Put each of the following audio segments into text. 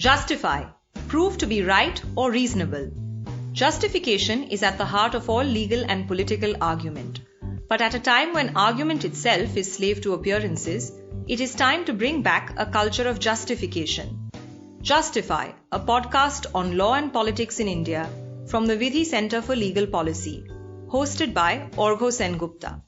Justify. Prove to be right or reasonable. Justification is at the heart of all legal and political argument. But at a time when argument itself is slave to appearances, it is time to bring back a culture of justification. Justify, a podcast on law and politics in India from the Vidhi Centre for Legal Policy, hosted by Orgho Sengupta.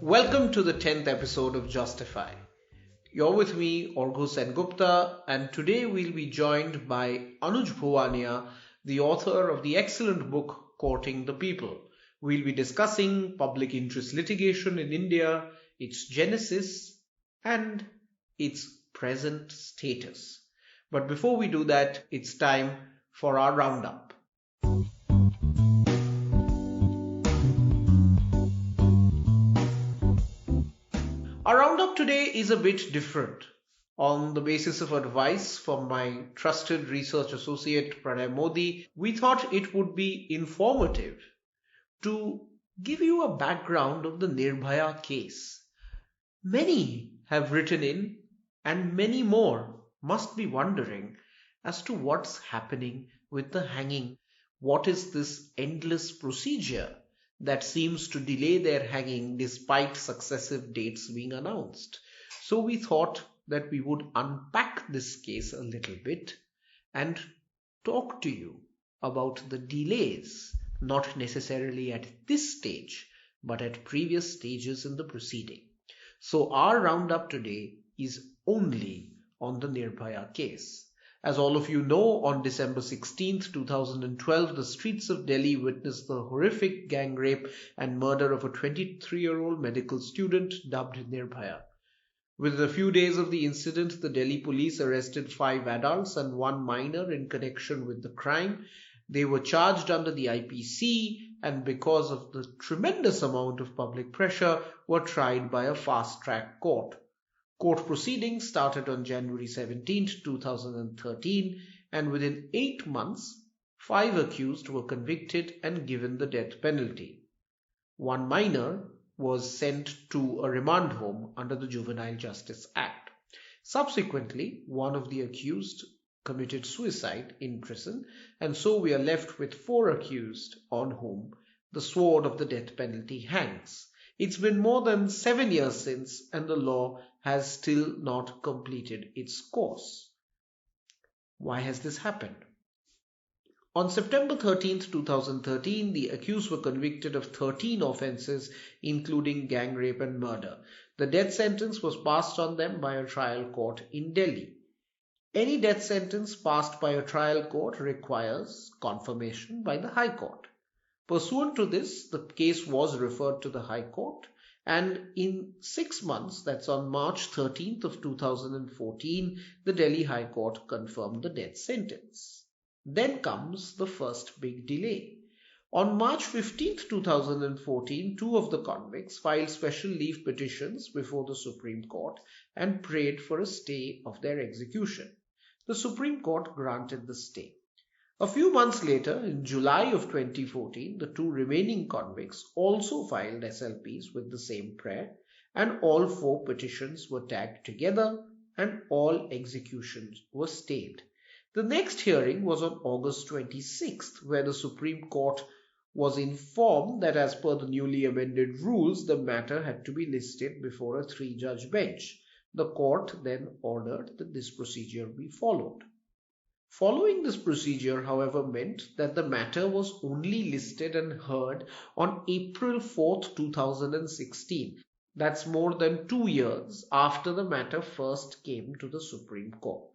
Welcome to the 10th episode of Justify. You're with me, Orgho Sengupta, and today we'll be joined by Anuj Bhuwania, the author of the excellent book Courting the People. We'll be discussing public interest litigation in India, its genesis, and its present status. But before we do that, it's time for our roundup. Our roundup today is a bit different. On the basis of advice from my trusted research associate Pranay Modi, we thought it would be informative to give you a background of the Nirbhaya case. Many have written in, and many more must be wondering as to what's happening with the hanging. What is this endless procedure that seems to delay their hanging despite successive dates being announced? So we thought that we would unpack this case a little bit and talk to you about the delays, not necessarily at this stage, but at previous stages in the proceeding. So our roundup today is only on the Nirbhaya case. As all of you know, on December 16th, 2012, the streets of Delhi witnessed the horrific gang rape and murder of a 23-year-old medical student dubbed Nirbhaya. Within a few days of the incident, the Delhi police arrested 5 adults and 1 minor in connection with the crime. They were charged under the IPC and, because of the tremendous amount of public pressure, were tried by a fast-track court. Court proceedings started on January 17, 2013, and within 8 months, 5 accused were convicted and given the death penalty. 1 minor was sent to a remand home under the Juvenile Justice Act. Subsequently, one of the accused committed suicide in prison, and so we are left with 4 accused on whom the sword of the death penalty hangs. It's been more than 7 years since, and the law has still not completed its course. Why has this happened? On September 13, 2013, the accused were convicted of 13 offences, including gang rape and murder. The death sentence was passed on them by a trial court in Delhi. Any death sentence passed by a trial court requires confirmation by the High Court. Pursuant to this, the case was referred to the High Court, and in 6 months, that's on March 13th of 2014, the Delhi High Court confirmed the death sentence. Then comes the first big delay. On March 15th, 2014, 2 of the convicts filed special leave petitions before the Supreme Court and prayed for a stay of their execution. The Supreme Court granted the stay. A few months later, in July of 2014, the 2 remaining convicts also filed SLPs with the same prayer, and all 4 petitions were tagged together and all executions were stayed. The next hearing was on August 26th, where the Supreme Court was informed that as per the newly amended rules, the matter had to be listed before a 3-judge bench. The court then ordered that this procedure be followed. Following this procedure, however, meant that the matter was only listed and heard on April 4th, 2016. That's more than 2 years after the matter first came to the Supreme Court.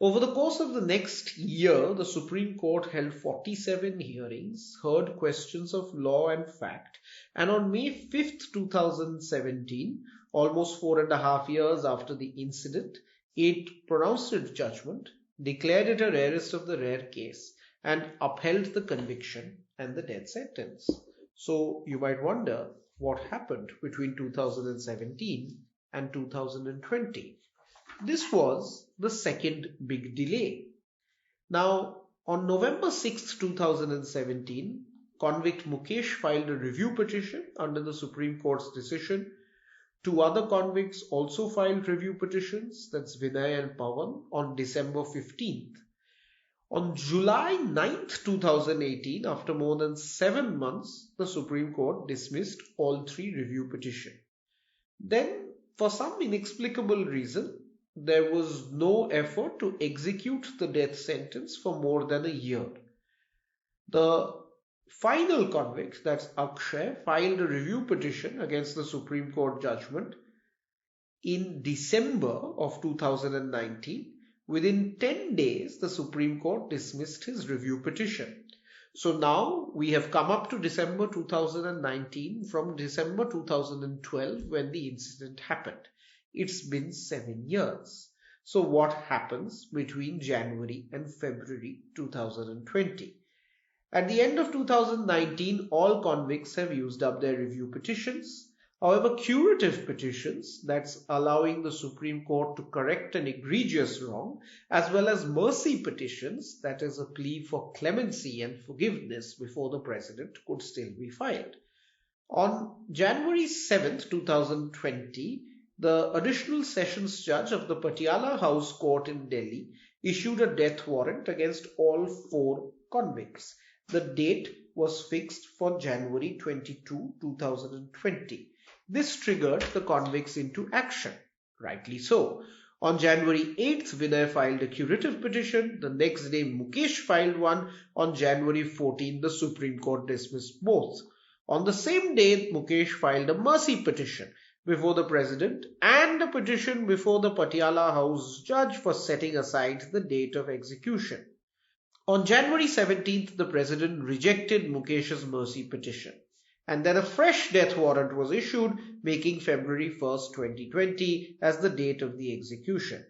Over the course of the next year, the Supreme Court held 47 hearings, heard questions of law and fact, and on May 5th, 2017, almost 4.5 years after the incident, it pronounced its judgment, declared it a rarest of the rare case, and upheld the conviction and the death sentence. So you might wonder what happened between 2017 and 2020. This was the second big delay. Now, on November 6, 2017, convict Mukesh filed a review petition under the Supreme Court's decision Two other convicts also filed review petitions, that's Vinay and Pawan, on December 15th. On July 9th, 2018, after more than 7 months, the Supreme Court dismissed all three review petitions. Then, for some inexplicable reason, there was no effort to execute the death sentence for more than a year. The final convict, that's Akshay, filed a review petition against the Supreme Court judgment in December of 2019. Within 10 days, the Supreme Court dismissed his review petition. So now we have come up to December 2019 from December 2012 when the incident happened. It's been 7 years. So what happens between January and February 2020? At the end of 2019, all convicts have used up their review petitions. However, curative petitions, that's allowing the Supreme Court to correct an egregious wrong, as well as mercy petitions, that is a plea for clemency and forgiveness before the President, could still be filed. On January 7th, 2020, the Additional Sessions Judge of the Patiala House Court in Delhi issued a death warrant against all 4 convicts. The date was fixed for January 22, 2020. This triggered the convicts into action. Rightly so. On January 8th, Vinay filed a curative petition. The next day, Mukesh filed one. On January 14th, the Supreme Court dismissed both. On the same day, Mukesh filed a mercy petition before the President and a petition before the Patiala House judge for setting aside the date of execution. On January 17th, the President rejected Mukesh's mercy petition. And then a fresh death warrant was issued, making February 1st, 2020 as the date of the execution.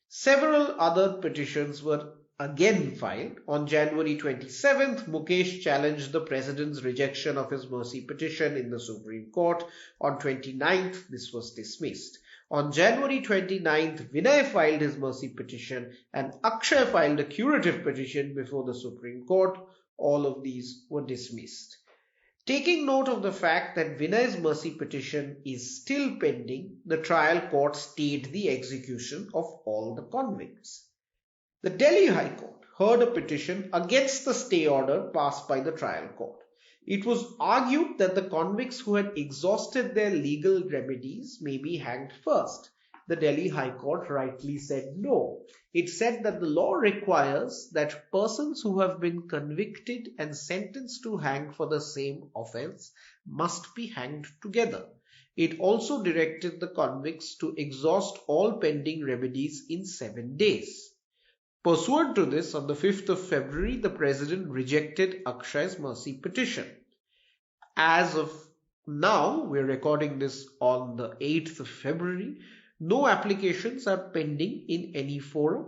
Several other petitions were again filed. On January 27th, Mukesh challenged the President's rejection of his mercy petition in the Supreme Court. On 29th, this was dismissed. On January 29th, Vinay filed his mercy petition and Akshay filed a curative petition before the Supreme Court. All of these were dismissed. Taking note of the fact that Vinay's mercy petition is still pending, the trial court stayed the execution of all the convicts. The Delhi High Court heard a petition against the stay order passed by the trial court. It was argued that the convicts who had exhausted their legal remedies may be hanged first. The Delhi High Court rightly said no. It said that the law requires that persons who have been convicted and sentenced to hang for the same offense must be hanged together. It also directed the convicts to exhaust all pending remedies in 7 days. Pursuant to this, on the 5th of February, the President rejected Akshay's mercy petition. As of now, we're recording this on the 8th of February. No applications are pending in any forum.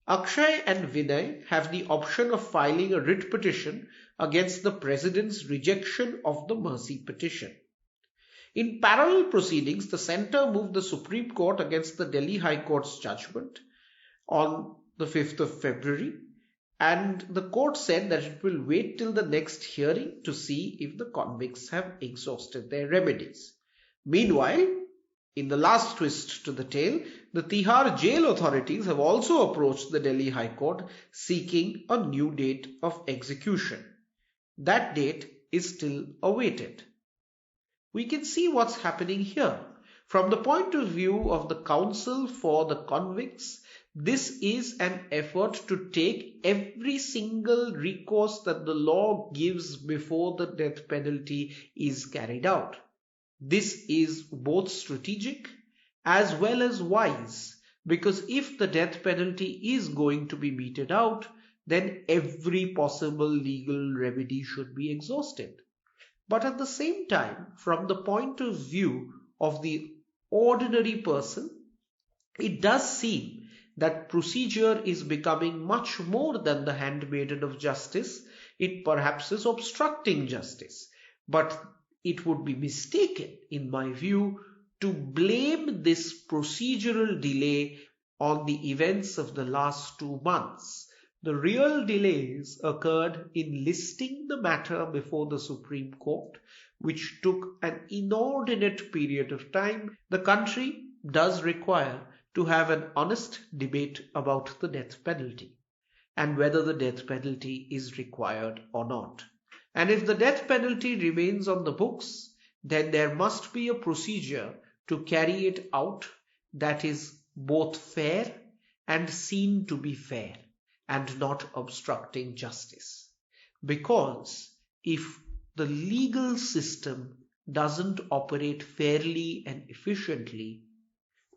Akshay and Vinay have the option of filing a writ petition against the President's rejection of the mercy petition. In parallel proceedings, the Centre moved the Supreme Court against the Delhi High Court's judgment on the 5th of February, and the court said that it will wait till the next hearing to see if the convicts have exhausted their remedies. Meanwhile, in the last twist to the tale, the Tihar jail authorities have also approached the Delhi High Court seeking a new date of execution. That date is still awaited. We can see what's happening here. From the point of view of the counsel for the convicts, this is an effort to take every single recourse that the law gives before the death penalty is carried out. This is both strategic as well as wise, because if the death penalty is going to be meted out, then every possible legal remedy should be exhausted. But at the same time, from the point of view of the ordinary person, it does seem that procedure is becoming much more than the handmaiden of justice. It perhaps is obstructing justice. But it would be mistaken, in my view, to blame this procedural delay on the events of the last 2 months, The real delays occurred in listing the matter before the Supreme Court, which took an inordinate period of time. The country does require to have an honest debate about the death penalty and whether the death penalty is required or not. And if the death penalty remains on the books, then there must be a procedure to carry it out that is both fair and seen to be fair and not obstructing justice. Because if the legal system doesn't operate fairly and efficiently,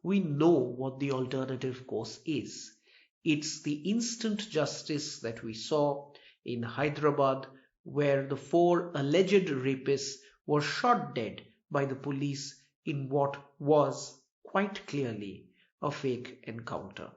we know what the alternative course is. It's the instant justice that we saw in Hyderabad, where the 4 alleged rapists were shot dead by the police in what was quite clearly a fake encounter.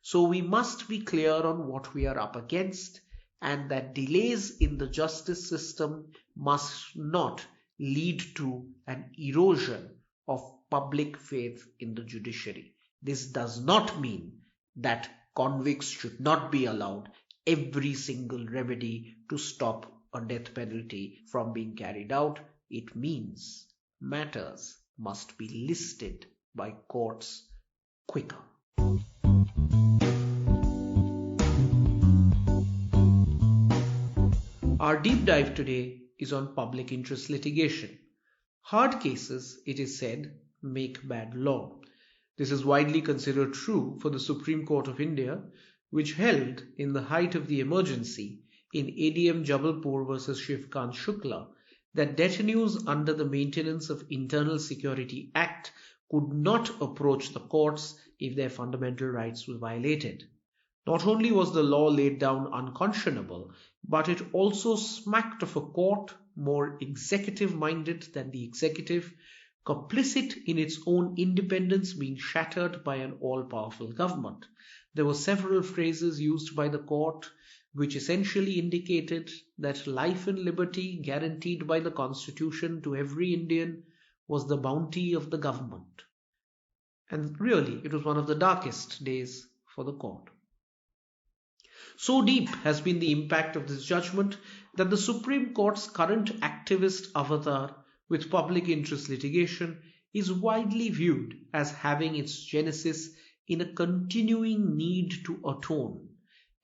So we must be clear on what we are up against, and that delays in the justice system must not lead to an erosion of public faith in the judiciary. This does not mean that convicts should not be allowed every single remedy to stop a death penalty from being carried out. It means matters must be listed by courts quicker. Our deep dive today is on public interest litigation. Hard cases, it is said, make bad law. This is widely considered true for the Supreme Court of India, which held in the height of the emergency in ADM Jabalpur versus Shivkant Shukla that detainees under the Maintenance of Internal Security Act could not approach the courts if their fundamental rights were violated. Not only was the law laid down unconscionable, but it also smacked of a court more executive-minded than the executive, complicit in its own independence being shattered by an all-powerful government. There were several phrases used by the court which essentially indicated that life and liberty guaranteed by the Constitution to every Indian was the bounty of the government. And really, it was one of the darkest days for the court. So deep has been the impact of this judgment that the Supreme Court's current activist avatar with public interest litigation is widely viewed as having its genesis in a continuing need to atone.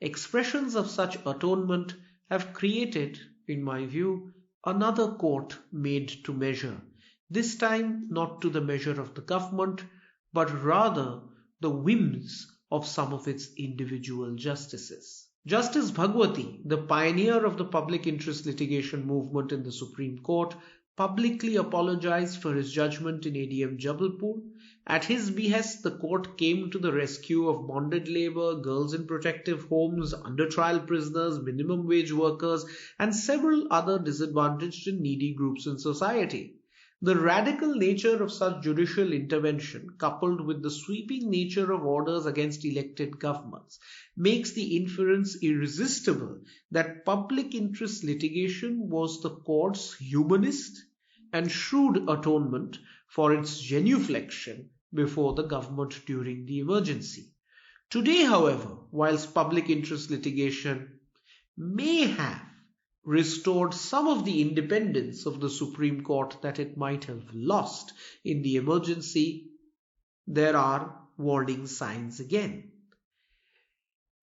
Expressions of such atonement have created, in my view, another court made to measure, this time not to the measure of the government, but rather the whims of some of its individual justices. Justice Bhagwati, the pioneer of the public interest litigation movement in the Supreme Court, publicly apologized for his judgment in ADM Jabalpur. At his behest, the court came to the rescue of bonded labor, girls in protective homes, under-trial prisoners, minimum wage workers, and several other disadvantaged and needy groups in society. The radical nature of such judicial intervention, coupled with the sweeping nature of orders against elected governments, makes the inference irresistible that public interest litigation was the court's humanist and shrewd atonement for its genuflection before the government during the emergency. Today, however, whilst public interest litigation may have restored some of the independence of the Supreme Court that it might have lost in the emergency, there are warning signs again.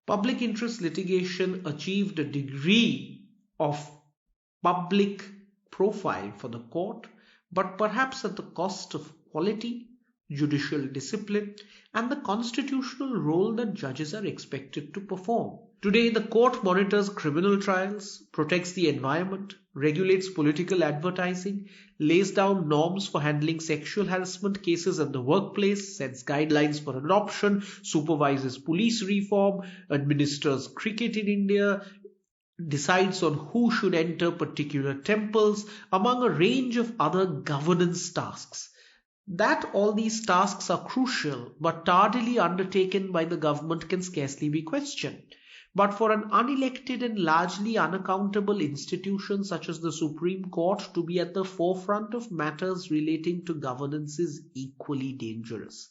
Public interest litigation achieved a degree of public profile for the court, but perhaps at the cost of quality, judicial discipline, and the constitutional role that judges are expected to perform. Today, the court monitors criminal trials, protects the environment, regulates political advertising, lays down norms for handling sexual harassment cases at the workplace, sets guidelines for adoption, supervises police reform, administers cricket in India, decides on who should enter particular temples, among a range of other governance tasks. That all these tasks are crucial but tardily undertaken by the government can scarcely be questioned. But for an unelected and largely unaccountable institution such as the Supreme Court to be at the forefront of matters relating to governance is equally dangerous.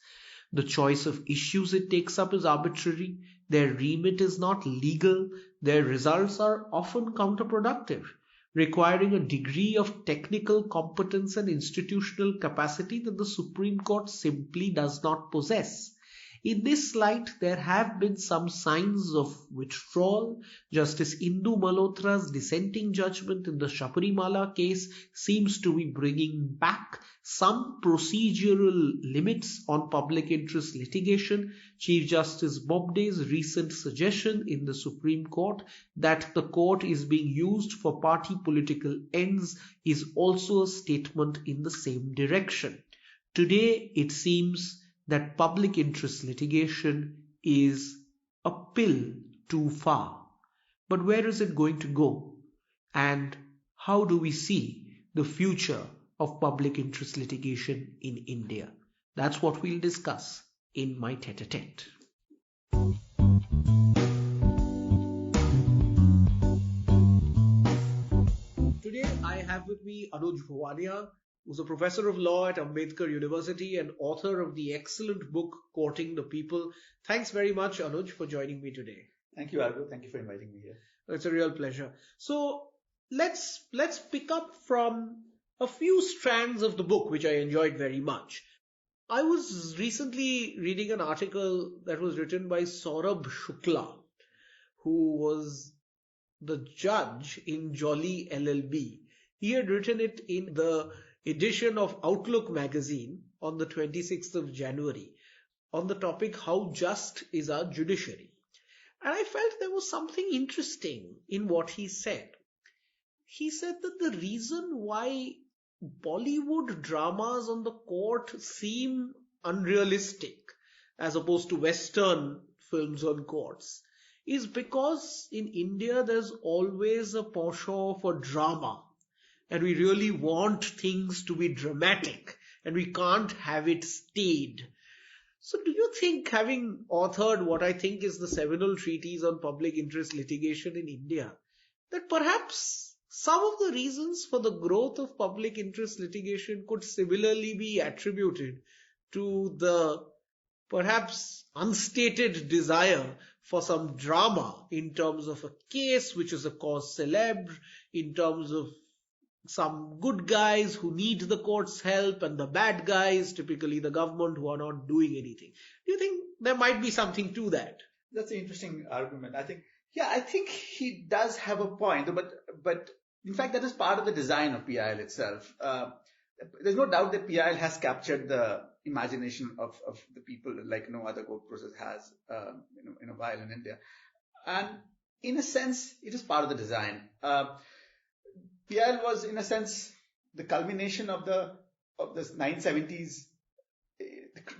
The choice of issues it takes up is arbitrary, their remit is not legal, their results are often counterproductive, requiring a degree of technical competence and institutional capacity that the Supreme Court simply does not possess. In this light, there have been some signs of withdrawal. Justice Indu Malhotra's dissenting judgment in the Shabarimala case seems to be bringing back some procedural limits on public interest litigation. Chief Justice Bobde's recent suggestion in the Supreme Court that the court is being used for party political ends is also a statement in the same direction. Today, it seems that public interest litigation is a pill too far. But where is it going to go? And how do we see the future of public interest litigation in India? That's what we'll discuss in my Tete-a-tete. Today I have with me Anuj Bhuwania, who's a professor of law at Ambedkar University and author of the excellent book Courting the People. Thanks very much, Anuj, for joining me today. Thank you, Argo. Thank you for inviting me here. It's a real pleasure. So let's pick up from a few strands of the book, which I enjoyed very much. I was recently reading an article that was written by Saurabh Shukla, who was the judge in Jolly LLB. He had written it in the edition of Outlook magazine on the 26th of January on the topic, How Just is Our Judiciary? And I felt there was something interesting in what he said. He said that the reason why Bollywood dramas on the court seem unrealistic as opposed to Western films on courts is because in India there's always a penchant for drama. And we really want things to be dramatic and we can't have it stayed. So do you think, having authored what I think is the seminal treatise on public interest litigation in India, that perhaps some of the reasons for the growth of public interest litigation could similarly be attributed to the perhaps unstated desire for some drama in terms of a case which is a cause célèbre, in terms of some good guys who need the court's help and the bad guys, typically the government, who are not doing anything. Do you think there might be something to that? That's an interesting argument. I think he does have a point, but in fact that is part of the design of PIL itself. There's no doubt that PIL has captured the imagination of the people like no other court process has in a while in India. And in a sense, it is part of the design. PIL was, in a sense, the culmination of the 1970s,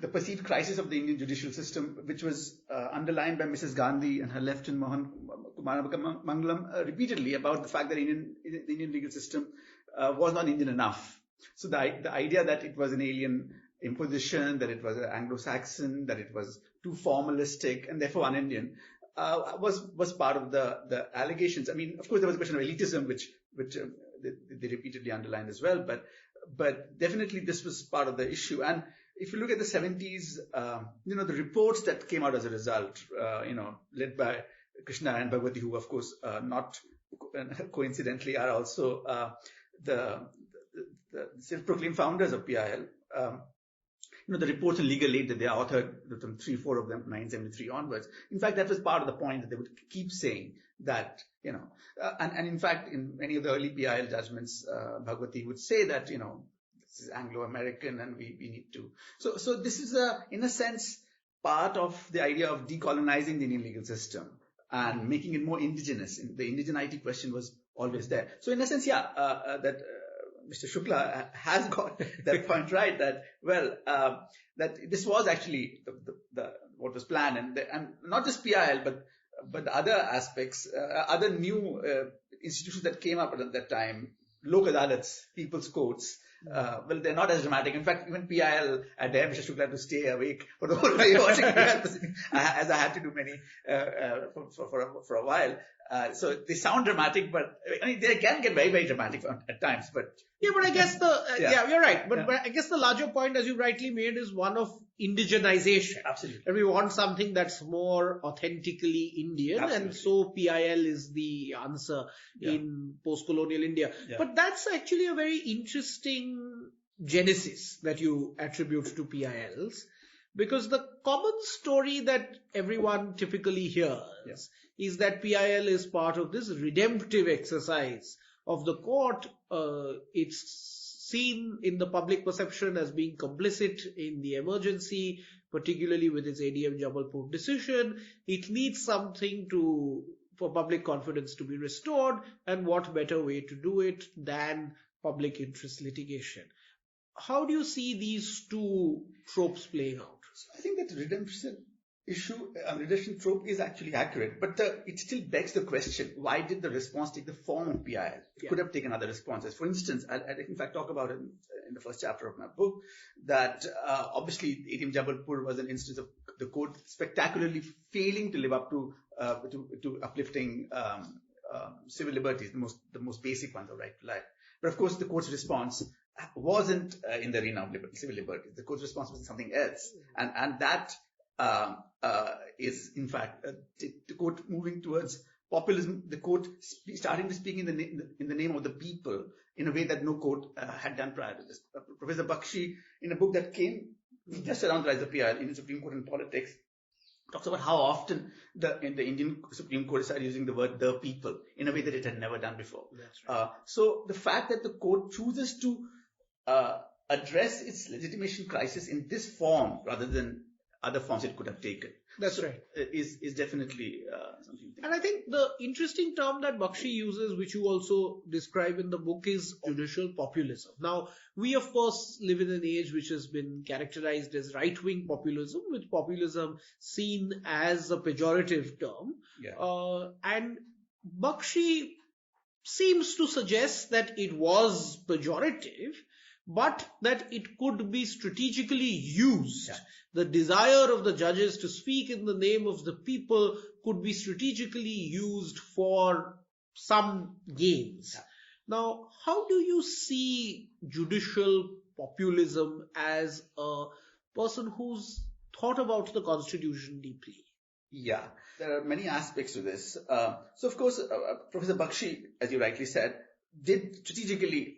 the perceived crisis of the Indian judicial system, which was underlined by Mrs. Gandhi and her Lieutenant Mohan Kumar Mangalam repeatedly about the fact that the Indian legal system was not Indian enough. So the idea that it was an alien imposition, that it was Anglo-Saxon, that it was too formalistic and therefore un-Indian, was part of the allegations. I mean, of course, there was a question of elitism, which they repeatedly underlined as well, but definitely this was part of the issue. And if you look at the 70s, the reports that came out as a result, led by Krishna and Bhagwati, who of course not coincidentally are also the self-proclaimed founders of PIL. The reports on legal aid that they authored, 3-4 of them, 1973 onwards. In fact, that was part of the point that they would keep saying that, and in fact, in many of the early PIL judgments, Bhagwati would say that, this is Anglo-American and we need to. So this is, in a sense, part of the idea of decolonizing the Indian legal system and making it more indigenous. The indigeneity question was always there. So in a sense, that Mr. Shukla has got that point right, that this was actually the what was planned, and not just PIL, but other aspects, other new institutions that came up at that time, Lok Adalats, people's courts, Well, they're not as dramatic. In fact, even PIL, at the end, Mr. Shukla had to stay awake for the whole day watching PIL, as I had to do many for a while. So they sound dramatic, but I mean, they can get very, very dramatic at times. But I guess you're right. But I guess the larger point, as you rightly made, is one of indigenization. Absolutely. And we want something that's more authentically Indian. Absolutely. And so PIL is the answer in post-colonial India. Yeah. But that's actually a very interesting genesis that you attribute to PILs. Because the common story that everyone typically hears is that PIL is part of this redemptive exercise of the court. It's seen in the public perception as being complicit in the emergency, particularly with its ADM Jabalpur decision. It needs something for public confidence to be restored, and what better way to do it than public interest litigation? How do you see these two tropes playing out? So I think that redemption redemption trope is actually accurate, but it still begs the question: why did the response take the form of PIL? It could have taken other responses. For instance, I in fact talk about it in the first chapter of my book that obviously ADM Jabalpur was an instance of the court spectacularly failing to live up to uplifting civil liberties, the most basic ones, the right to life. But of course, the court's response wasn't in the arena of civil liberties. The court's response was something else, and that is in fact the court moving towards populism. The court starting to speak in the name of the people in a way that no court had done prior to this. Professor Bakshi, in a book that came just around the rise of PIL in the Supreme Court and Politics, talks about how often in the Indian Supreme Court started using the word "the people" in a way that it had never done before. That's right. So the fact that the court chooses to address its legitimation crisis in this form rather than other forms it could have taken. That's right. Is definitely something. And I think the interesting term that Bakshi uses, which you also describe in the book, is judicial populism. Now, we of course live in an age which has been characterized as right-wing populism, with populism seen as a pejorative term. And Bakshi seems to suggest that it was pejorative, but that it could be strategically used. The desire of the judges to speak in the name of the people could be strategically used for some gains. Now, how do you see judicial populism as a person who's thought about the Constitution deeply? Yeah, there are many aspects to this. So, of course, Professor Bakshi, as you rightly said, did strategically,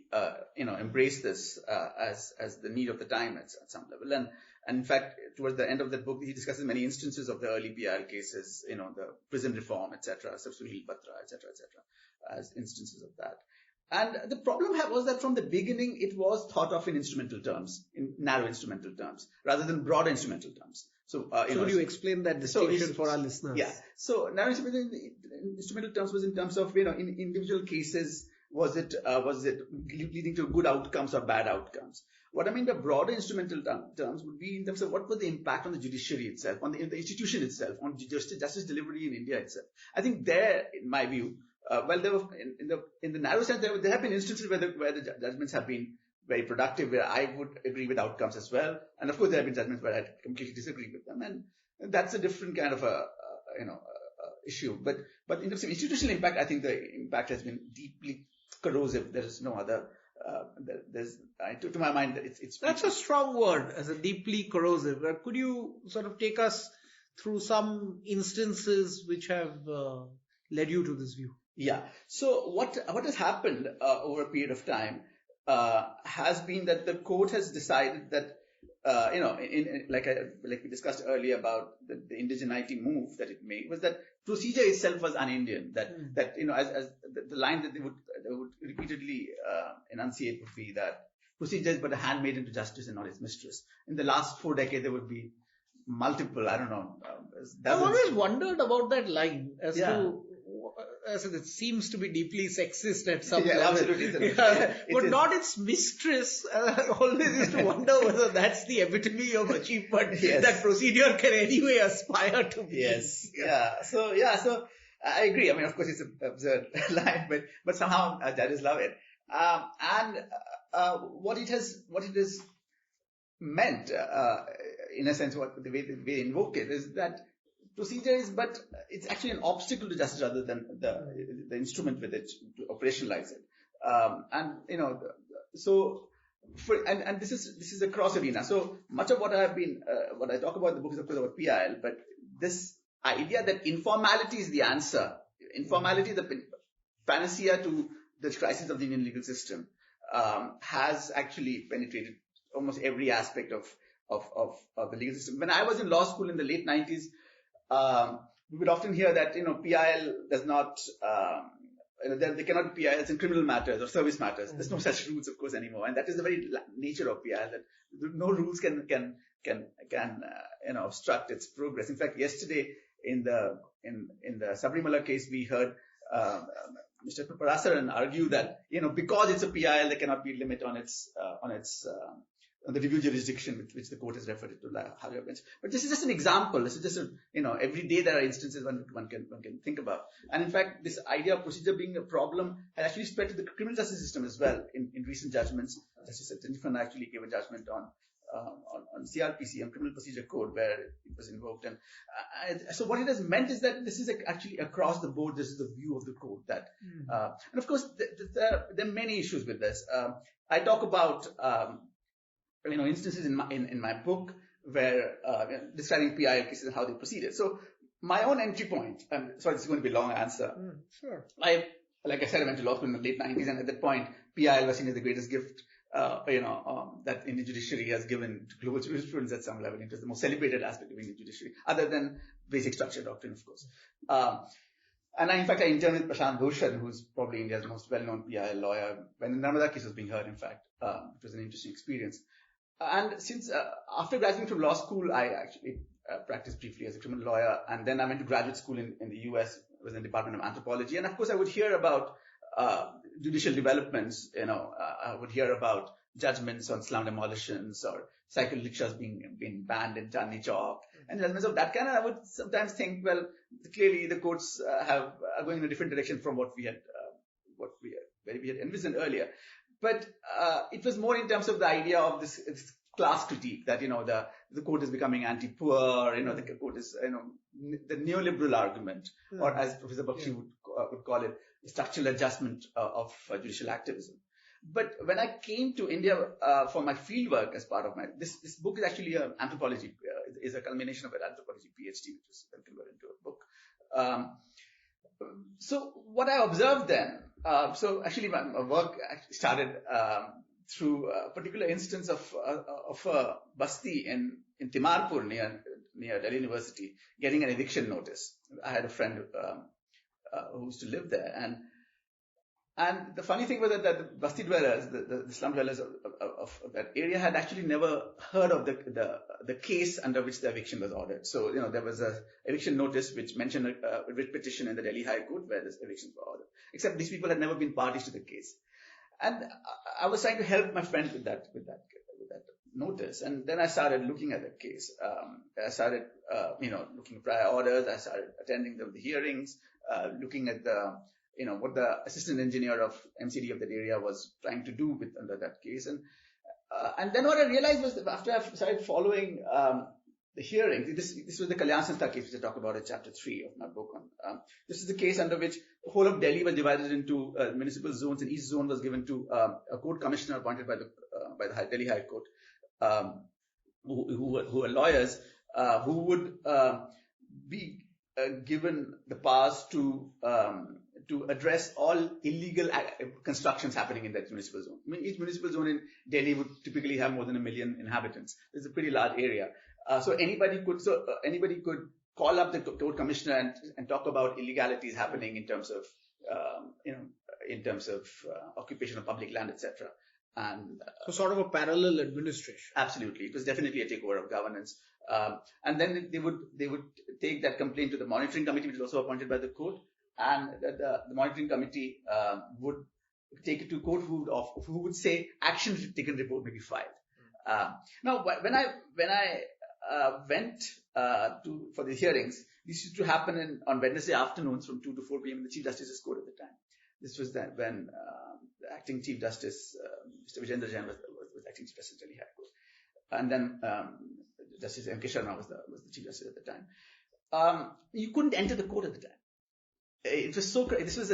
embrace this as the need of the time at some level. And in fact, towards the end of that book, he discusses many instances of the early PIL cases, the prison reform, etc., Subsuhil Patra, etc., as instances of that. And the problem was that from the beginning, it was thought of in instrumental terms, in narrow instrumental terms, rather than broader instrumental terms. So, would you explain that distinction for our listeners? Yeah. So, narrow instrumental terms was in terms of, in individual cases, was it leading to good outcomes or bad outcomes? What I mean by broader instrumental terms would be in terms of what was the impact on the judiciary itself, on the institution itself, on justice delivery in India itself. I think there, in my view, there were in the narrow sense, there have been instances where the judgments have been very productive, where I would agree with outcomes as well, and of course there have been judgments where I completely disagree with them, and that's a different kind of issue. But in terms of institutional impact, I think the impact has been deeply corrosive. There is no other. To my mind, it's that's a strong word, as a deeply corrosive. Could you sort of take us through some instances which have led you to this view? Yeah. So what has happened over a period of time has been that the court has decided that like we discussed earlier about the indigeneity move that it made, was that procedure itself was un-Indian. That as the line that they would repeatedly enunciate would be that procedure is but a handmaiden to justice and not its mistress. In the last 4 decades, there would be multiple. I don't know. I've always wondered about that line as it seems to be deeply sexist at some level. Absolutely. But not its mistress. Always used to wonder whether that's the epitome of achievement that procedure can anyway aspire to be. Yes. So I agree. I mean, of course, it's an absurd line, but somehow judges love it. And what it has meant, in a sense, the way they invoke it is that procedure is, but it's actually an obstacle to justice rather than the instrument with it to operationalize it. And this is a cross arena. So much of what I talk about in the book is of course about PIL, but this idea that informality is the answer, informality, the panacea to the crisis of the Indian legal system, has actually penetrated almost every aspect of the legal system. When I was in law school in the late 90s, we would often hear that PIL does not, there cannot be PILs in criminal matters or service matters. There's no such rules, of course, anymore, and that is the very nature of PIL, that no rules can obstruct its progress. In fact, yesterday in the Sabrimala case, we heard Mr. Parasaran argue that because it's a PIL, there cannot be a limit on the review jurisdiction with which the court has referred it to the higher bench. But this is just an example. This is just every day there are instances one can think about. And in fact, this idea of procedure being a problem has actually spread to the criminal justice system as well. In recent judgments, Justice Tete-a-tete actually gave a judgment on CRPC, on Criminal Procedure Code, where it was invoked. And so what it has meant is that this is actually across the board. This is the view of the court. That, and of course, there are many issues with this. I talk about instances in my book where describing PIL cases and how they proceeded. So my own entry point. Sorry, this is going to be a long answer. Sure. Like I said, I went to law school in the late 90s, and at that point, PIL was seen as the greatest gift that Indian judiciary has given to global jurisprudence at some level. It was the most celebrated aspect of Indian judiciary, other than basic structure doctrine, of course. And in fact, I interned with Prashant Bhushan, who's probably India's most well-known PIL lawyer, when the Nirbhaya case was being heard, in fact. It was an interesting experience. And since after graduating from law school, I actually practiced briefly as a criminal lawyer, and then I went to graduate school in the US. I was in the Department of Anthropology, and of course I would hear about judicial developments. I would hear about judgments on slum demolitions or cycle rickshaws being banned in Chandni Chowk, and judgments of that kind. And I would sometimes think, well, clearly the courts are going in a different direction from what we had envisioned earlier. But it was more in terms of the idea of this class critique, that the court is becoming anti-poor. The court is the neoliberal argument, or as Professor Bakshi would call it, structural adjustment of judicial activism. But when I came to India for my fieldwork as part of this book is actually an anthropology, is a culmination of an anthropology PhD, which was then converted into a book. So what I observed then, so actually my work started through a particular instance of a basti in Timarpur near Delhi University getting an eviction notice. I had a friend who used to live there, and the funny thing was that the basti dwellers, the slum dwellers of that area, had actually never heard of the case under which the eviction was ordered. So there was a eviction notice which mentioned a writ petition in the Delhi High Court where this evictions were ordered. Except these people had never been parties to the case, and I was trying to help my friend with that notice. And then I started looking at the case. I started looking at prior orders. I started attending the hearings, looking at what the assistant engineer of MCD of that area was trying to do under that case. And then what I realized was that after I started following the hearing, this was the Kalyan Sanstha case, which I talk about in chapter 3 of my book. This is the case under which the whole of Delhi was divided into municipal zones, and each zone was given to a court commissioner appointed by the Delhi High Court, who were lawyers, who would be given the powers to address all illegal constructions happening in that municipal zone. I mean, each municipal zone in Delhi would typically have more than 1 million inhabitants. It's a pretty large area. So anybody could call up the court commissioner and talk about illegalities happening in terms of occupation of public land, etc. And so sort of a parallel administration. Absolutely, it was definitely a takeover of governance. And then they would take that complaint to the monitoring committee, which is also appointed by the court, and the monitoring committee would take it to court, who would say action taken report may be filed. Now, when I went for the hearings, this used to happen on Wednesday afternoons from 2 to 4 p.m. in the Chief Justice's court at the time. This was when the acting Chief Justice Mr. Vijayendra Jain was acting Chief Justice of Delhi High Court. And then Justice M.K. Sharma was the Chief Justice at the time. You couldn't enter the court at the time. It was so. This is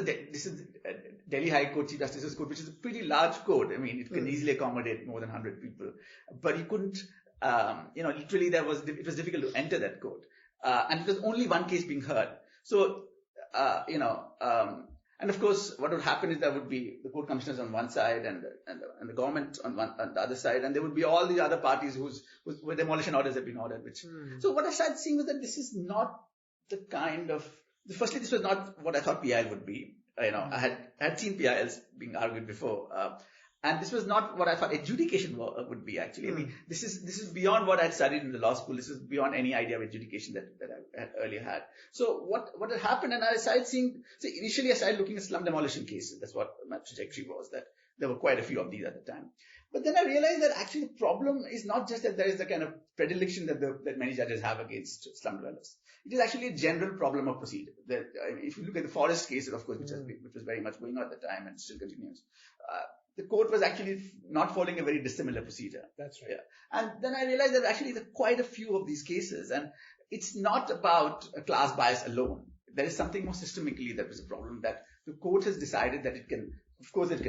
Delhi High Court Chief Justice's Court, which is a pretty large court. I mean, it can easily accommodate more than 100 people, but you couldn't. Literally, it was difficult to enter that court, and it was only one case being heard. So, and of course, what would happen is there would be the court commissioners on one side and the government on the other side, and there would be all the other parties whose demolition orders have been ordered. So what I started seeing was that this is not the kind of. Firstly, this was not what I thought PIL would be. I had seen PILs being argued before, and this was not what I thought adjudication would be. Actually, I mean, this is beyond what I had studied in the law school. This is beyond any idea of adjudication that I had earlier had. So what had happened, and I started seeing. So initially, I started looking at slum demolition cases. That's what my trajectory was. That there were quite a few of these at the time. But then I realized that actually the problem is not just that there is the kind of predilection that many judges have against slum dwellers. It is actually a general problem of procedure. If you look at the Forest case, of course, which was very much going on at the time and still continues, the court was actually not following a very dissimilar procedure. That's right. Yeah. And then I realized that actually there are quite a few of these cases, and it's not about a class bias alone. There is something more systemically that was a problem, that the court has decided that it can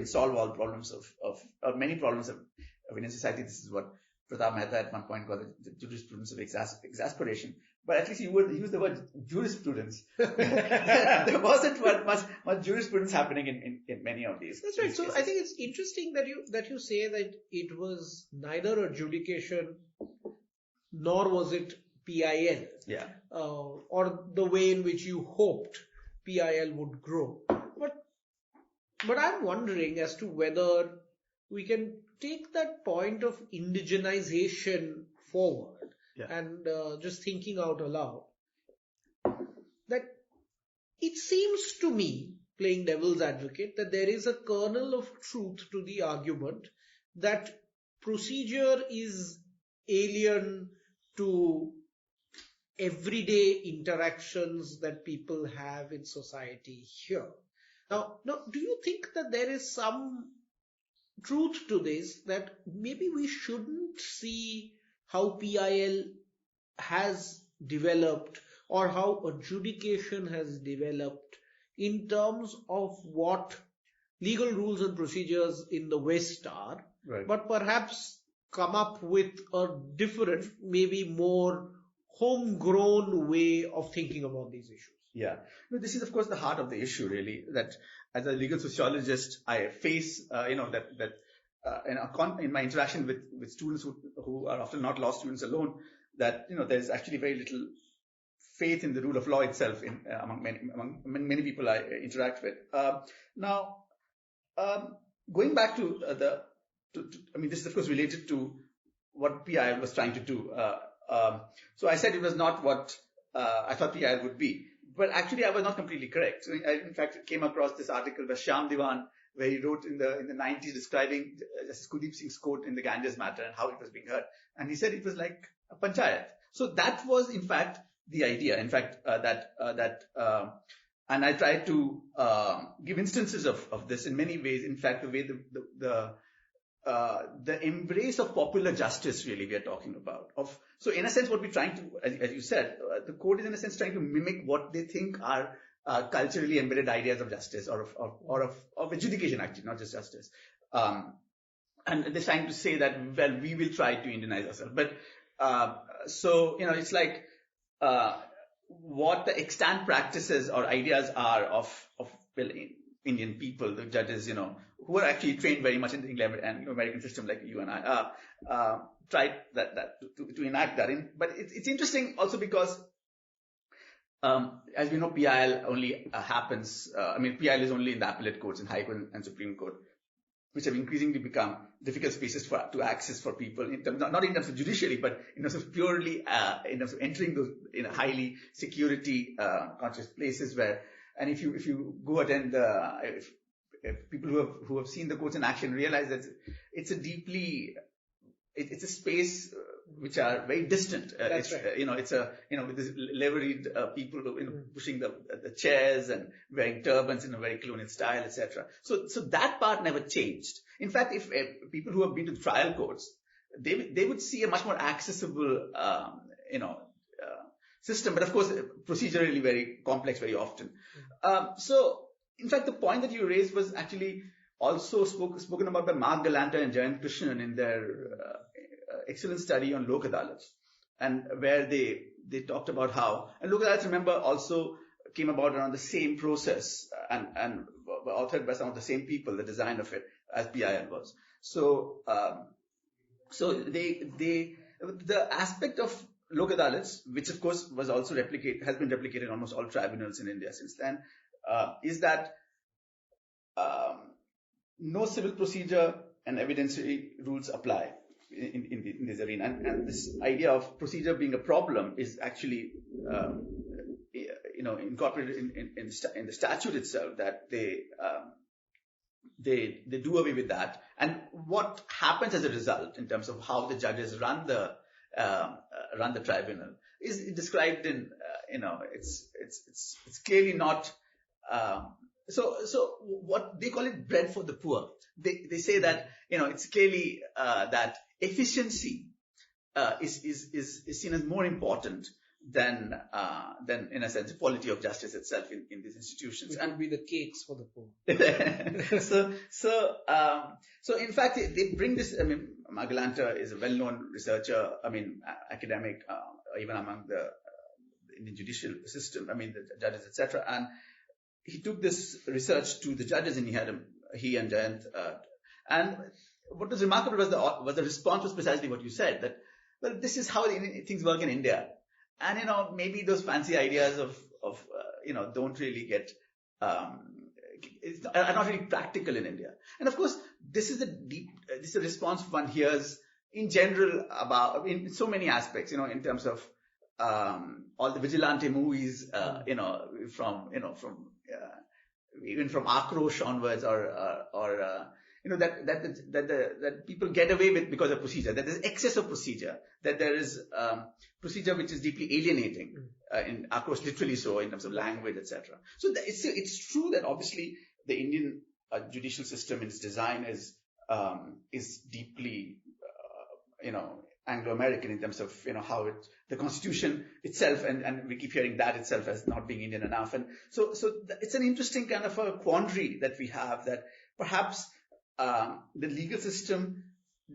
solve all problems or many problems of Indian society. This is what Pratap Mehta at one point called the jurisprudence of exasperation. But at least he would use the word jurisprudence. There wasn't much jurisprudence happening in many of these. That's right. These so cases. I think it's interesting that you say that it was neither adjudication nor was it PIL. Yeah. Or the way in which you hoped PIL would grow. But I'm wondering as to whether we can take that point of indigenization forward. Yeah. And just thinking out aloud, that it seems to me, playing devil's advocate, that there is a kernel of truth to the argument that procedure is alien to everyday interactions that people have in society here. Now, do you think that there is some truth to this, that maybe we shouldn't see how PIL has developed or how adjudication has developed in terms of what legal rules and procedures in the West are, Right. but perhaps come up with a different, maybe more homegrown way of thinking about these issues? Yeah. No, this is, of course, the heart of the issue, really, that as a legal sociologist, I face, in my interaction with students who are often not law students alone, that, there's actually very little faith in the rule of law itself among many people I interact with. Going back to this is, of course, related to what PIL was trying to do. So I said it was not what I thought PIL would be. But actually, I was not completely correct. I, in fact, came across this article by Shyam Diwan, where he wrote in the 90s describing Justice Kuldeep Singh's court in the Ganges matter and how it was being heard. And he said it was like a panchayat. So that was, in fact, the idea. In fact, and I tried to give instances of this in many ways. In fact, the way the embrace of popular justice, really, we are talking about. So in a sense, what we're trying to, as you said, the court is in a sense trying to mimic what they think are culturally embedded ideas of justice or of adjudication, actually, not just justice. And they're trying to say that, well, we will try to Indianize ourselves. But it's like what the extant practices or ideas are of Indian people, the judges, who are actually trained very much in the English and American system, like you and I, tried to enact that. But it's interesting also because, as we know, PIL only happens. PIL is only in the appellate courts, in High Court and Supreme Court, which have increasingly become difficult spaces to access for people, not in terms of judiciary, but in terms of purely in terms of entering those highly security conscious places where. And if you go attend if people who have seen the courts in action realize that it's a space which are very distant. That's right. It's with these liveried people pushing the chairs and wearing turbans in a very colonial style, etc. So that part never changed. In fact, if people who have been to the trial courts, they would see a much more accessible system, but of course procedurally very complex very often. So in fact, the point that you raised was actually also spoken about by Mark Galanta and Jayant Krishnan in their excellent study on Lok Adalats, and where they talked about how, and Lok Adalats, remember, also came about around the same process and were authored by some of the same people, the design of it, as PIL was. So the aspect of Lok Adalats, which of course has been replicated in almost all tribunals in India since then, is that no civil procedure and evidentiary rules apply in this arena, and this idea of procedure being a problem is actually incorporated in the statute itself, that they do away with that. And what happens as a result in terms of how the judges run the tribunal is described in it's clearly not. So what they call it, bread for the poor. They say that it's clearly that efficiency is seen as more important than in a sense quality of justice itself in these institutions. It would be the cakes for the poor. So in fact they bring this. I mean, Magalanta is a well-known researcher. I mean, academic, even among the Indian judicial system. I mean, the judges, etc. And he took this research to the judges, and he and Jayant. And what was remarkable was the response was precisely what you said, that, well, this is how things work in India. And, maybe those fancy ideas of don't really are not really practical in India. And of course, this is a response one hears in general in so many aspects, in terms of all the vigilante movies, even from Akrosh onwards, that people get away with because of procedure, that there's excess of procedure, that there is procedure which is deeply alienating, in Akrosh literally so, in terms of language, etc. So it's true that obviously the Indian judicial system in its design is deeply, Anglo-American in terms of, how the Constitution itself, and we keep hearing that itself as not being Indian enough. And so it's an interesting kind of a quandary that we have, that perhaps the legal system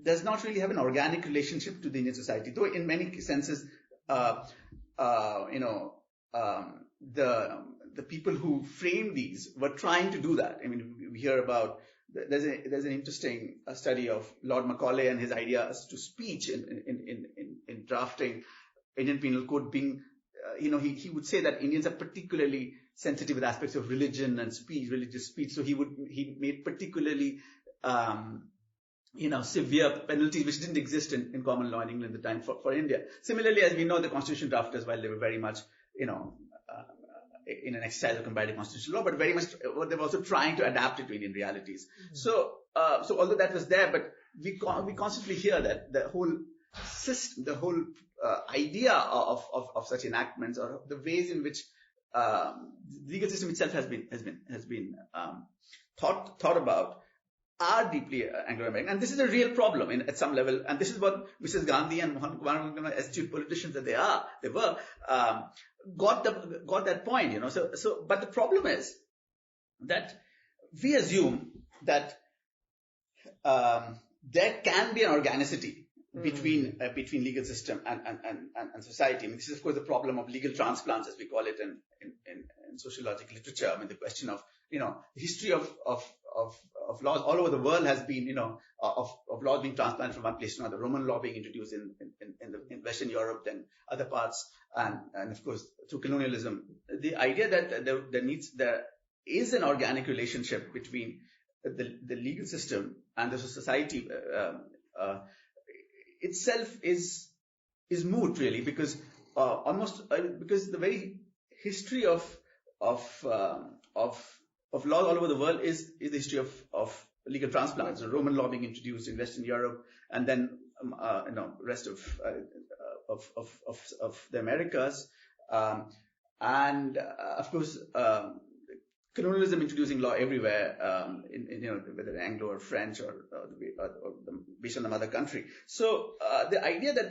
does not really have an organic relationship to the Indian society, though in many senses, the people who frame these were trying to do that. I mean, we hear about, there's an interesting study of Lord Macaulay and his ideas to speech in drafting Indian Penal Code being, he would say that Indians are particularly sensitive with aspects of religion and speech, religious speech. So he made particularly, severe penalties which didn't exist in common law in England at the time for India. Similarly, as we know, the constitution drafters, while they were very much, in an exercise of comparative constitutional law, but very much they were also trying to adapt it to Indian realities. Mm-hmm. So although that was there, but we constantly hear that the whole system, the whole idea of such enactments, or the ways in which the legal system itself has been thought about, are deeply Anglo-American, and this is a real problem at some level. And this is what Mrs. Gandhi and Mohan, astute politicians that they were, got that point, So, but the problem is that we assume that there can be an organicity between legal system and society. I mean, this is of course the problem of legal transplants, as we call it in sociological literature. I mean, the question of the history of laws all over the world has been of laws being transplanted from one place to another. Roman law being introduced in Western Europe, then other parts, and of course through colonialism. The idea that there is an organic relationship between the legal system and the society itself is moot, really, because because the very history of laws all over the world is the history of legal transplants. So Roman law being introduced in Western Europe, and then rest of the Americas, and of course. Colonialism introducing law everywhere, whether Anglo or French or based on the mother country. So the idea that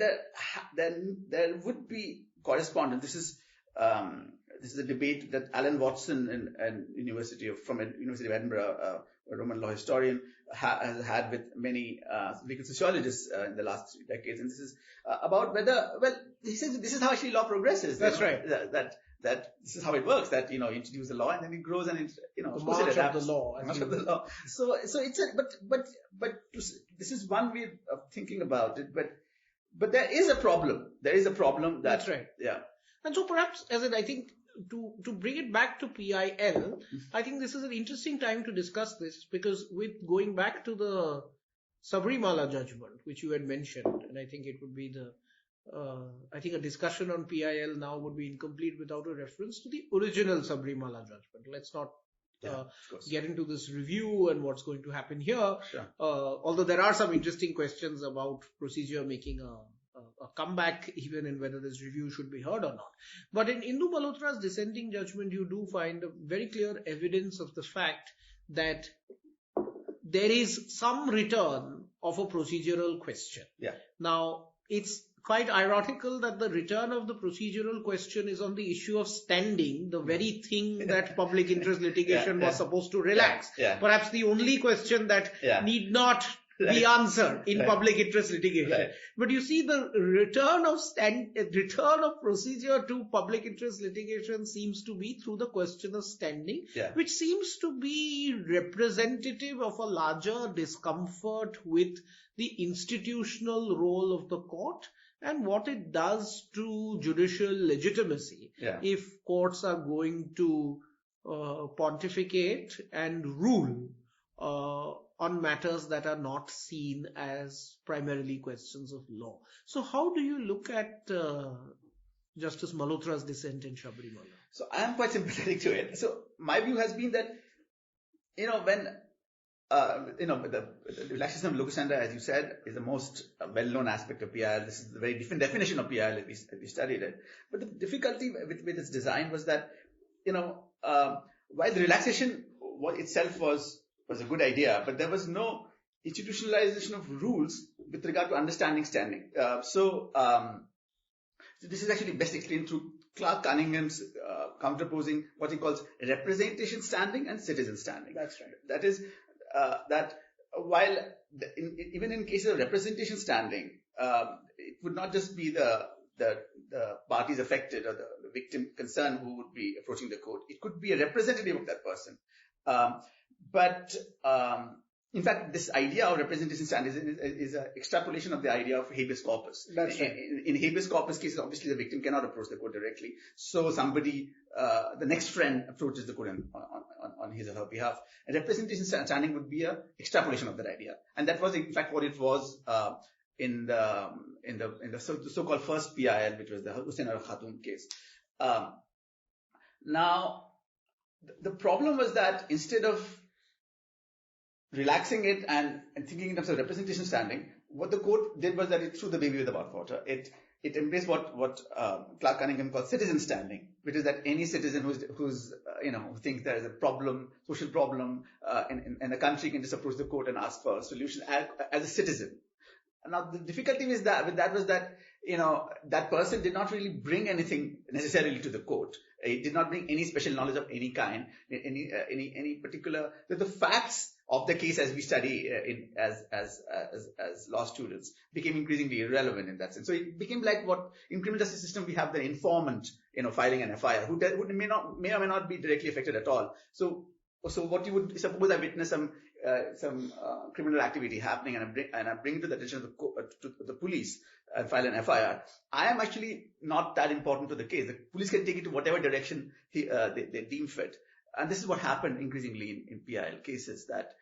there would be correspondence. This is a debate that Alan Watson from University of Edinburgh, a Roman law historian, has had with many legal sociologists in the last 3 decades, and this is about whether he says this is how actually law progresses. That's right. That this is how it works. That you introduce the law and then it grows and the march of the law. March of the law. So it's this is one way of thinking about it. But there is a problem. There is a problem. That's right. Yeah. And so perhaps, I think to bring it back to PIL, I think this is an interesting time to discuss this, because with going back to the Sabrimala judgment, which you had mentioned, and I think it would be I think a discussion on PIL now would be incomplete without a reference to the original Sabrimala judgment. Let's not get into this review and what's going to happen here. Sure. Although there are some interesting questions about procedure making a comeback, even in whether this review should be heard or not. But in Indu Malhotra's dissenting judgment, you do find a very clear evidence of the fact that there is some return of a procedural question. Yeah. Now, it's quite ironical that the return of the procedural question is on the issue of standing, the very thing that public interest litigation was supposed to relax. Yeah. Perhaps the only question that need not be answered in public interest litigation. Right. But you see, the return of procedure to public interest litigation seems to be through the question of standing, which seems to be representative of a larger discomfort with the institutional role of the court and what it does to judicial legitimacy if courts are going to pontificate and rule on matters that are not seen as primarily questions of law. So how do you look at Justice Malhotra's dissent in Sabrimala? So I am quite sympathetic to it. So my view has been that, when the relaxation of locus standi, as you said, is the most well-known aspect of PIL. This is the very different definition of PIL if we studied it. But the difficulty with its design was that, while the relaxation itself was a good idea, but there was no institutionalization of rules with regard to understanding standing. So this is actually best explained through Clark Cunningham's counterposing what he calls representation standing and citizen standing. That's right. That is that while even in cases of representation standing, it would not just be the parties affected or the victim concerned who would be approaching the court. It could be a representative of that person. But in fact, this idea of representation standing is an extrapolation of the idea of habeas corpus. That's right. In habeas corpus cases, obviously the victim cannot approach the court directly. So somebody, the next friend approaches the court on his or her behalf. And representation standing would be an extrapolation of that idea. And that was in fact what it was in the so-called first PIL, which was the Hussain or Khatun case. Now, the problem was that instead of relaxing it and thinking in terms of representation standing, what the court did was that it threw the baby with the bathwater. It embraced what Clark Cunningham calls citizen standing, which is that any citizen who thinks there is a problem, social problem in the country can just approach the court and ask for a solution as a citizen. Now the difficulty was that that person did not really bring anything necessarily to the court. It did not bring any special knowledge of any kind, any particular. The facts of the case as we study as law students became increasingly irrelevant in that sense. So it became like what in criminal justice system we have the informant, filing an FIR who may or may not be directly affected at all. So what you would suppose I witness some criminal activity happening and I bring it to the attention of the police and file an FIR. I am actually not that important to the case. The police can take it to whatever direction they deem fit. And this is what happened increasingly in PIL cases that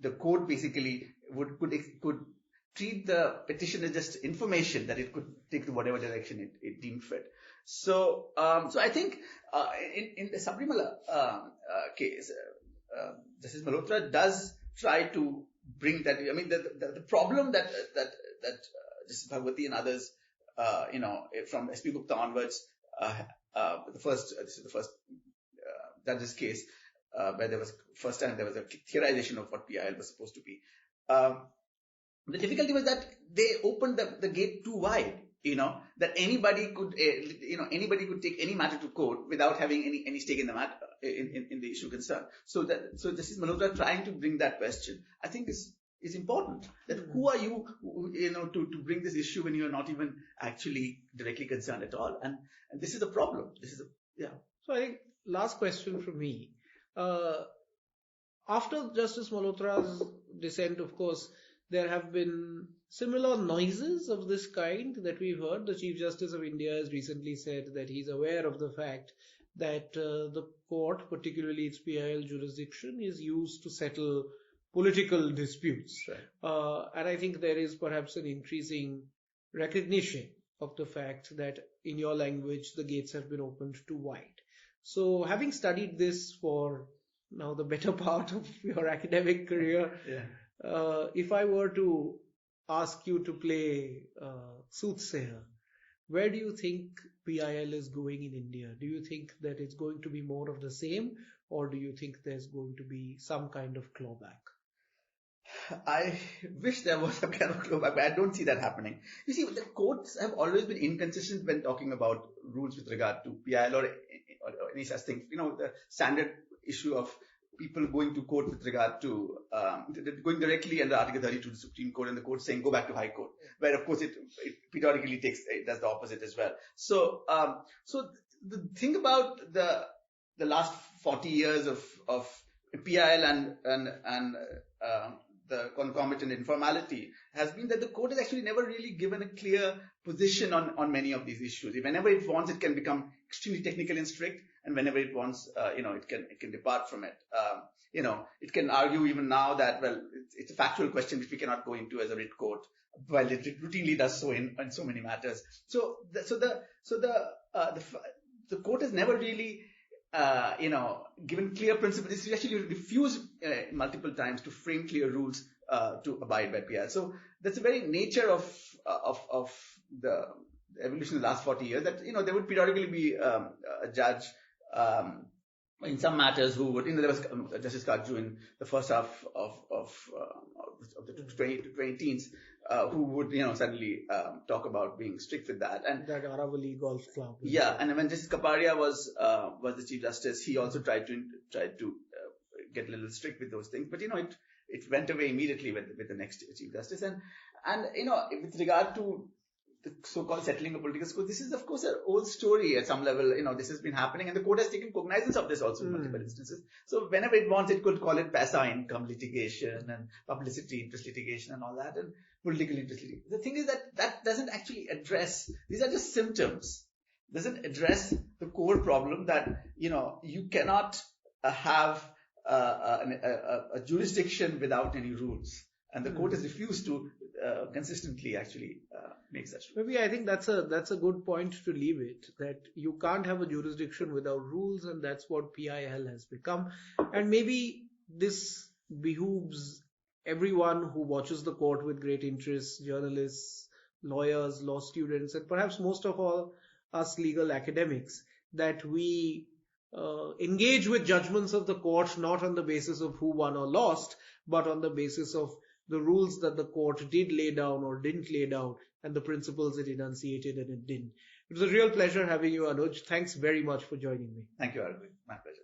the court basically could treat the petition as just information that it could take to whatever direction it deemed fit. So I think in the Sabrimala case, Justice Malhotra does try to bring that. I mean, the problem that Justice Bhagwati and others, from SP Gupta onwards, this is the first judge's case where there was a theorization of what PIL was supposed to be. The difficulty was that they opened the gate too wide. That anybody could take any matter to court without having any stake in the matter, in the issue concerned. So Justice Malhotra trying to bring that question, I think is important. That who are you, to bring this issue when you are not even actually directly concerned at all? And this is a problem. So I think last question from me. After Justice Malhotra's dissent, of course, there have been similar noises of this kind that we've heard. The Chief Justice of India has recently said that he's aware of the fact that the court, particularly its PIL jurisdiction, is used to settle political disputes. Right. And I think there is perhaps an increasing recognition of the fact that, in your language, the gates have been opened too wide. So having studied this for now the better part of your academic career, if I were to ask you to play soothsayer, where do you think PIL is going in India? Do you think that it's going to be more of the same, or do you think there's going to be some kind of clawback? I wish there was some kind of clawback, but I don't see that happening. You see, the courts have always been inconsistent when talking about rules with regard to PIL or any such thing. The standard issue of people going to court with regard to going directly under Article 32 to the Supreme Court, and the court saying go back to High Court, where of course it periodically does the opposite as well. So the thing about the last 40 years of PIL and the concomitant informality has been that the court has actually never really given a clear position on many of these issues. Whenever it wants, it can become extremely technical and strict, and whenever it wants, it can depart from it. It can argue even now that, well, it's a factual question which we cannot go into as a writ court, while it routinely does so in so many matters. So the court has never really given clear principles. It's actually refused multiple times to frame clear rules to abide by PIL. So that's the very nature of the evolution of the last 40 years, that there would periodically be a judge in some matters who would, there was Justice Kaju in the first half of the 2010s who would suddenly talk about being strict with that. And that Aravali Golf Club. Yeah, and when Justice Kapadia was the Chief Justice, he also tried to get a little strict with those things, but it went away immediately with the next Chief Justice. And with regard to the so-called settling of political schools, this is of course an old story at some level. This has been happening, and the court has taken cognizance of this also in multiple instances. So whenever it wants, it could call it passive income litigation and publicity interest litigation and all that, and political interest litigation. The thing is that doesn't actually address, these are just symptoms. Doesn't address the core problem that you cannot have a jurisdiction without any rules, and the court has refused to consistently actually make such. Maybe I think that's a good point to leave it, that you can't have a jurisdiction without rules, and that's what PIL has become. And maybe this behooves everyone who watches the court with great interest, journalists, lawyers, law students, and perhaps most of all us legal academics, that we engage with judgments of the court not on the basis of who won or lost, but on the basis of the rules that the court did lay down or didn't lay down, and the principles it enunciated and it didn't. It was a real pleasure having you, Anuj. Thanks very much for joining me. Thank you, Arvind. My pleasure.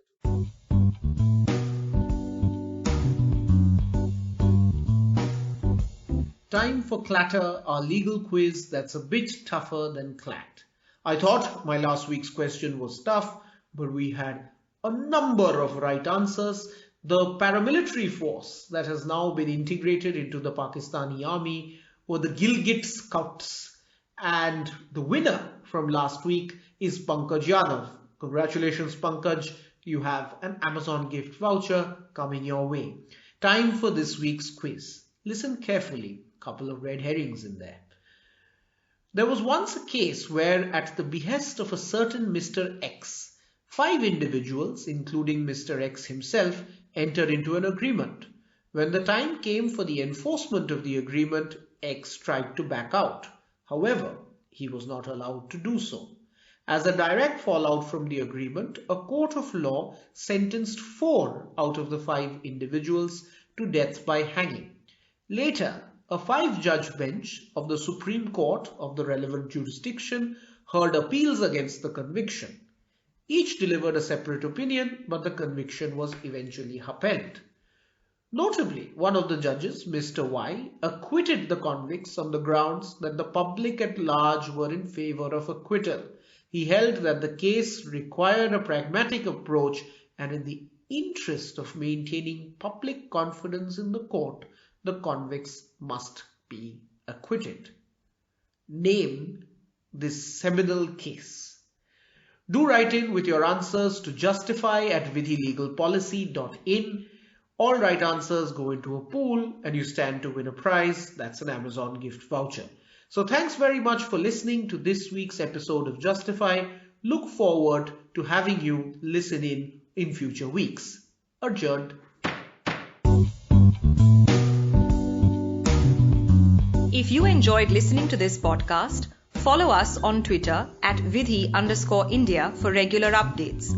Time for Clatter, our legal quiz that's a bit tougher than Clat. I thought my last week's question was tough, but we had a number of right answers. The paramilitary force that has now been integrated into the Pakistani army were the Gilgit Scouts. And the winner from last week is Pankaj Yadav. Congratulations, Pankaj. You have an Amazon gift voucher coming your way. Time for this week's quiz. Listen carefully. Couple of red herrings in there. There was once a case where, at the behest of a certain Mr. X, 5 individuals, including Mr. X himself, entered into an agreement. When the time came for the enforcement of the agreement, X tried to back out. However, he was not allowed to do so. As a direct fallout from the agreement, a court of law sentenced 4 out of the 5 individuals to death by hanging. Later, a 5-judge bench of the Supreme Court of the relevant jurisdiction heard appeals against the conviction. Each delivered a separate opinion, but the conviction was eventually upheld. Notably, one of the judges, Mr. Y, acquitted the convicts on the grounds that the public at large were in favor of acquittal. He held that the case required a pragmatic approach, and in the interest of maintaining public confidence in the court, the convicts must be acquitted. Name this seminal case. Do write in with your answers to justify@vidhilegalpolicy.in. All right answers go into a pool and you stand to win a prize. That's an Amazon gift voucher. So thanks very much for listening to this week's episode of Justify. Look forward to having you listen in future weeks. Adjourned. If you enjoyed listening to this podcast, follow us on Twitter @Vidhi_India for regular updates.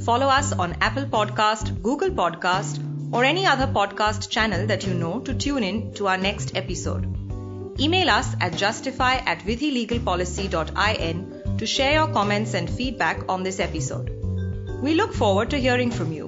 Follow us on Apple Podcast, Google Podcast, or any other podcast channel that you know to tune in to our next episode. Email us at justify@vidhilegalpolicy.in to share your comments and feedback on this episode. We look forward to hearing from you.